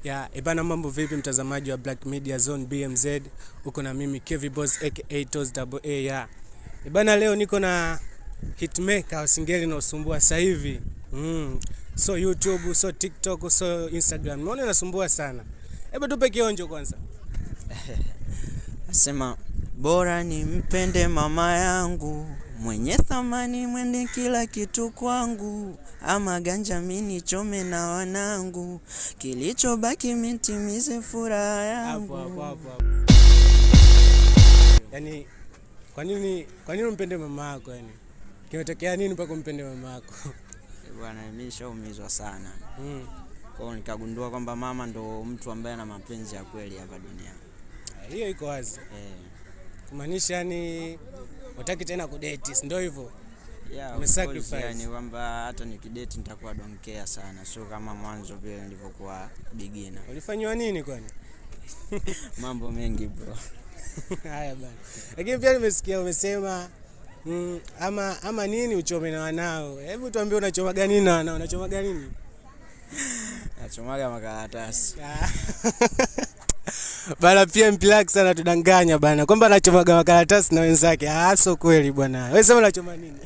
Ya, ibana mambo vipi mtazamaji wa Black Media Zone BMZ. Uko na mimi Kevin Boss aka Toz Double A ya. Ibana leo niko na hitmaker Singeli na usumbua sasa hivi. So YouTube, so TikTok, so Instagram. Naona nasumbua sana. Hebu tupe kionjo kwanza. Nasema bora nimpende mama yangu, mwenye thamani, mwenye kila kitu kwangu, ama ganja mini chome na wanangu, kilichobaki mitimize furaha yangu. Hapo. Yaani kwa nini umpende mama yako yani? Kimetokea nini mpaka umpende mama yako? Bwana mimi nishaumizwa sana. Kwa hiyo nikagundua kwamba mama ndo mtu ambaye ana mapenzi ya kweli hapa duniani. Hiyo iko wazi. Kumaanisha yani utaki tena kudate, ndio hivyo? Yeah, umesacrifice. Yani kwamba hata nikidate nitakuwa don't care sana. Sio kama mwanzo vile nilivyokuwa beginner. Ulifanywa nini kwani? Mambo mengi bro. Haya bana. Lakini pia nimesikia umesema ama nini uchome na wanao. Hebu tuambie unachomaga nini na wanao? Unachomaga nini? Nachomaga makaratasi. Bana pia Mpilax sana tudanganya bana kwamba anachomaga makaratasi na wenzake. Sio kweli bwana. Wewe sema unachoma nini?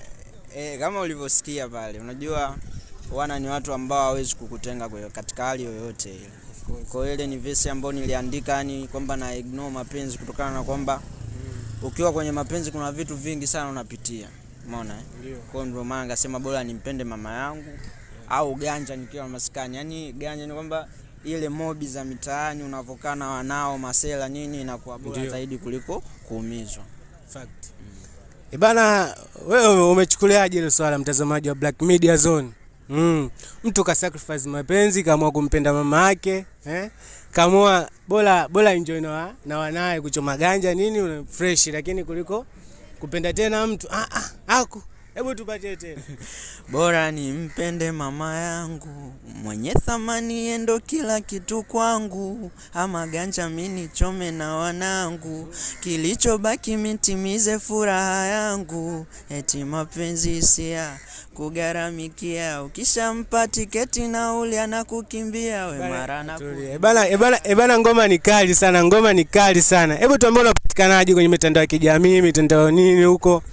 Kama ulivyosikia pale, unajua wana ni watu ambao hawezi kukutenga katika hali yoyote ile. Kwa hiyo ile ni verse ambayo niliandika yani kwamba na ignore mapenzi kutokana na kwamba ukiwa kwenye mapenzi kuna vitu vingi sana unapitia. Umeona Kwa hiyo ndio maana ngasema bora nimpende mama yangu au ganja nikiwa maskani. Yani ganja ni kwamba ile mobi za mitaani unavokana wanao masela nini inakuwa bora zaidi kuliko kuumizwa. Fact. Bana wewe umechukuliaje ile swala mtazamaji wa Black Media Zone? Mtu ka sacrifice mapenzi kama kumpenda mama yake, kama bora enjoy na wanae kuchoma ganja nini fresh, lakini kuliko kupenda tena mtu hebu tupatie tena. Bora nimpende mama yangu, mwenye thamani ndo kila kitu kwangu, ama ganja mini chome na wanangu, kilichobaki mitimize furaha yangu. Eti mapenzi sia kugaramikia, ukishampa tiketi na uli anakukimbia we mara na Bana ngoma ni kali sana. Hebu tuambie unapatikanaje kwenye mitandao ya kijamii, mitandao nini huko?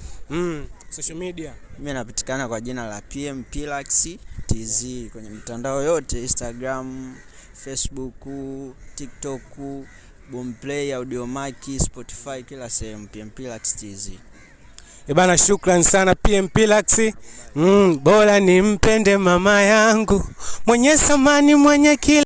Social media. Mimi napatikana kwa jina la Mpilax TZ kwenye mitandao yote, Instagram, Facebook, TikTok, Boomplay, Audiomack, Spotify, kila sehemu Mpilax TZ. Bana shukrani sana Mpilax. Bora nimpende mama yangu, mwenye thamani, mwenye kila